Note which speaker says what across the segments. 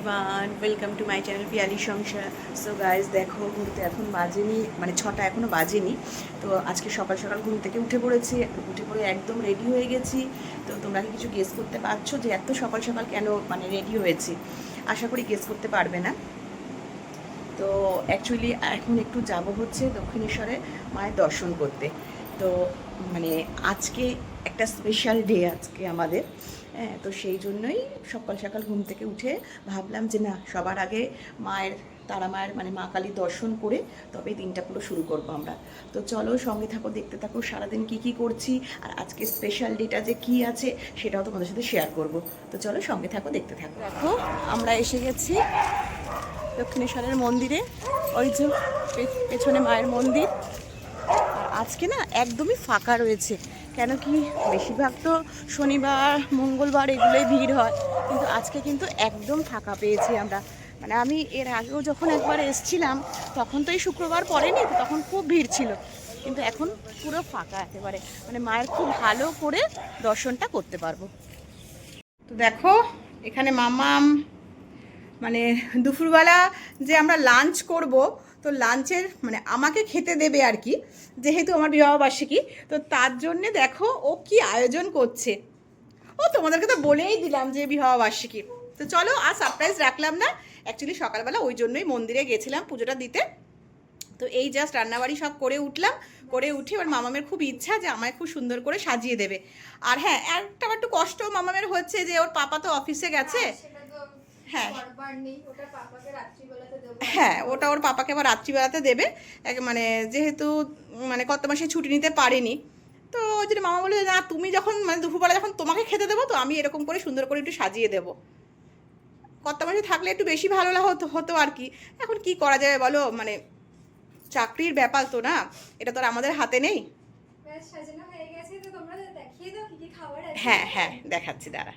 Speaker 1: Everyone, welcome to my channel Piyali Sansar. So guys দেখো, ঘুরতে এখন বাজেনি, মানে 6টা এখনও বাজেনি। তো আজকে সকাল সকাল ঘুম থেকে উঠে পড়েছি, উঠে পড়ে একদম রেডি হয়ে গেছি। তো তোমরা কি কিছু গেস করতে পারছো যে এত সকাল সকাল কেন মানে রেডি হয়েছি? আশা করি গেস করতে পারবে না। তো অ্যাকচুয়ালি এখন একটু যাব হচ্ছে দক্ষিণেশ্বরে মায়ের দর্শন করতে। তো মানে আজকে একটা স্পেশাল ডে আজকে আমাদের। হ্যাঁ, তো সেই জন্যই সকাল সকাল ঘুম থেকে উঠে ভাবলাম যে না, সবার আগে মায়ের, তারা মায়ের মানে মা কালীর দর্শন করে তবে দিনটা পুরো শুরু করবো আমরা। তো চলো সঙ্গে থাকো, দেখতে থাকো সারাদিন কি কি করছি, আর আজকে স্পেশাল ডেটা যে কি আছে সেটাও তোমাদের সাথে শেয়ার করব। তো চলো সঙ্গে থাকো, দেখতে থাকো। দেখো আমরা এসে গেছি দক্ষিণেশ্বরের মন্দিরে। ওই যে পেছনে মায়ের মন্দির। আর আজকে না একদমই ফাঁকা রয়েছে, কেন কি বেশিরভাগ তো শনিবার মঙ্গলবার এগুলোই ভিড় হয়, কিন্তু আজকে কিন্তু একদম ফাঁকা পেয়েছি আমরা। মানে আমি এর আগেও যখন একবার এসছিলাম তখন তো এই শুক্রবার পড়েনি, তো তখন খুব ভিড় ছিল, কিন্তু এখন পুরো ফাঁকা একেবারে, মানে মায়ের খুব ভালো করে দর্শনটা করতে পারবো। তো দেখো এখানে মামাম, মানে দুপুরবেলা যে আমরা লাঞ্চ করব, তো লাঞ্চের মানে আমাকে খেতে দেবে আর কি, যেহেতু আমার বিবাহবার্ষিকী। তো তার জন্যে দেখো ও কি আয়োজন করছে। ও তোমাদেরকে তো বলেই দিলাম যে বিবাহবার্ষিকী। তো চলো আর সারপ্রাইজ রাখলাম না, অ্যাকচুয়ালি সকালবেলা ওই জন্যই মন্দিরে গেছিলাম পুজোটা দিতে। তো এই জাস্ট রান্নাবাড়ি সব করে উঠলাম, করে উঠে এবার মামামের খুব ইচ্ছা যে আমায় খুব সুন্দর করে সাজিয়ে দেবে। আর হ্যাঁ, একটা একটু কষ্ট মামামের হচ্ছে যে ওর পাপা তো অফিসে গেছে। হ্যাঁ হ্যাঁ, ওটা ওর পাপাকে আবার রাত্রিবেলাতে দেবে, মানে যেহেতু মানে কত মাসে ছুটি নিতে পারেনি। তো ওই জন্য মামা বলে না, তুমি যখন মানে দুপুরবেলা যখন তোমাকে খেতে দেবো, তো আমি এরকম করে সুন্দর করে একটু সাজিয়ে দেবো। কত মাসে থাকলে একটু বেশি ভালো হতো হতো আর কি। এখন কি করা যাবে বলো, মানে চাকরির ব্যাপার তো না, এটা তো আর আমাদের হাতে নেই। হ্যাঁ হ্যাঁ দেখাচ্ছি, দাঁড়া।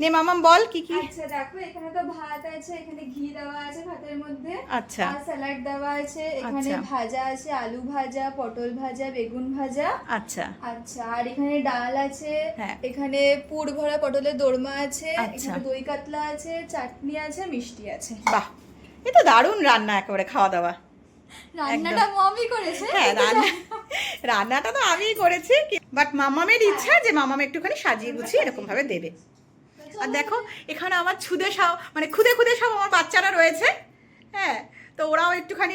Speaker 1: নে মামাম বল কি কি।
Speaker 2: আচ্ছা দেখো, এখানে তো ভাত আছে, এখানে ঘি দেওয়া আছে ভাতের মধ্যে।
Speaker 1: আচ্ছা।
Speaker 2: আর স্যালাড দেওয়া আছে, এখানে
Speaker 1: আচ্ছা।
Speaker 2: ভাজা আছে, আলু ভাজা, পটল ভাজা, বেগুন ভাজা।
Speaker 1: আচ্ছা
Speaker 2: আচ্ছা, আর এখানে ডাল আছে।
Speaker 1: হ্যাঁ।
Speaker 2: এখানে পুর ভরা পটলের দোরমা আছে।
Speaker 1: আচ্ছা।
Speaker 2: এখানে দই কাতলা আছে, চাটনি আছে, মিষ্টি আছে।
Speaker 1: বাহ, এ তো দারুণ রান্না, একেবারে খাওয়া দাওয়া।
Speaker 2: রান্নাটা মমি করেছে।
Speaker 1: হ্যাঁ, রান্নাটা তো আমিই করেছি, বাট মামামের ইচ্ছা যে মামাম একটুখানি সাজিয়ে গুছিয়ে এরকম ভাবে দেবে। আর দেখো এখানে আমার মানে খুদে খুদে সব আমার বাচ্চারা রয়েছে। হ্যাঁ, তো ওরাও একটুখানি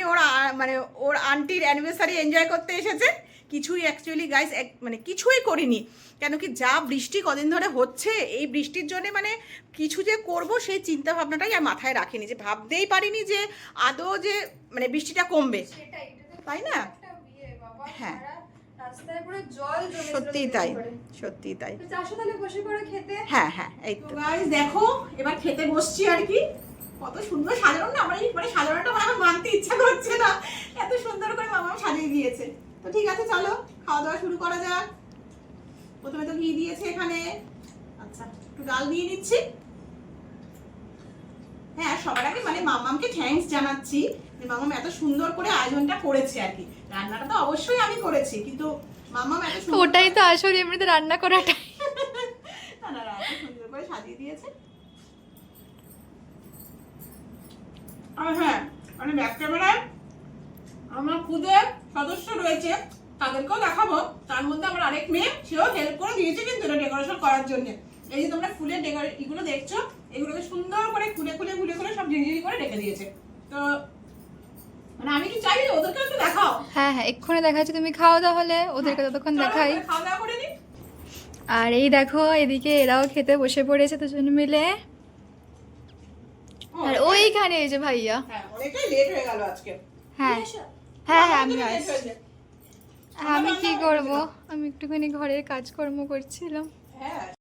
Speaker 1: মানে ওর আন্টির অ্যানিভার্সারি এনজয় করতে এসেছে। কিছুই অ্যাকচুয়ালি গাইস মানে কিছুই করিনি, কেন কি যা বৃষ্টি কদিন ধরে হচ্ছে, এই বৃষ্টির জন্য মানে কিছু যে করব সেই চিন্তা ভাবনাটাই আর মাথায় রাখিনি, যে ভাবতেই পারিনি যে আদৌ যে মানে বৃষ্টিটা কমবে, তাই না? হ্যাঁ সত্যিই তাই, সত্যিই তাই। হ্যাঁ হ্যাঁ, এই তো গাইস দেখো এবার খেতে বসছি আর কি। কত সুন্দর সাজানো না, আমার মানে সাজানোটা আমার এখন মানতে ইচ্ছা করছে না, এত সুন্দর করে মামা সাজিয়ে দিয়েছে। তো ঠিক আছে চলো খাওয়া দাওয়া শুরু করা যাক। প্রথমে তো ঘি দিয়েছে এখানে। আচ্ছা, একটু ডাল দিয়ে নিচ্ছি। হ্যাঁ, সবার আগে মানে মামামকে থ্যাঙ্কস জানাচ্ছি যে মামাম এত সুন্দর করে আয়োজনটা করেছে আর কি। রান্নাটা তো অবশ্যই আমি করেছি, কিন্তু মামাম এত সুন্দর,
Speaker 2: ওটাই তো আসলে এমনিতে রান্না করাটা।
Speaker 1: না না, এত সুন্দর করে সাজিয়ে দিয়েছে। আর হ্যাঁ, মানে ব্যাক ক্যামেরায় আমার খুদে সদস্য রয়েছে, তাদেরকেও দেখাবো। তার মধ্যে আমার আরেক মেয়ে, সেও হেল্প করে দিয়েছে কিন্তু এটা ডেকোরেশন করার জন্য। এই যে তোমরা ফুলের এগুলো দেখছো, এগুলোকে সুন্দর করে খুলে খুলে খুলে খুলে সব ঝিরিঝিরি করে রেখে দিয়েছে। তো মানে আমি কি চাই ওদেরকে একটু দেখাও।
Speaker 2: হ্যাঁ হ্যাঁ, এক্ষুনি দেখাচ্ছি, তুমি খাও তাহলে, ওদেরকে ততক্ষণ দেখাই।
Speaker 1: খাওয়া দাওয়া করে নি।
Speaker 2: আর এই দেখো এদিকে এরাও খেতে বসে পড়েছে দুজন মিলে। আর ওইখানে এই যে ভাইয়া।
Speaker 1: হ্যাঁ, অনেকটাই লেট হয়ে গেল আজকে।
Speaker 2: হ্যাঁ হ্যাঁ হ্যাঁ, আমি কি করব, আমি একটুখানি ঘরের কাজকর্ম করছিলাম।
Speaker 1: হ্যাঁ।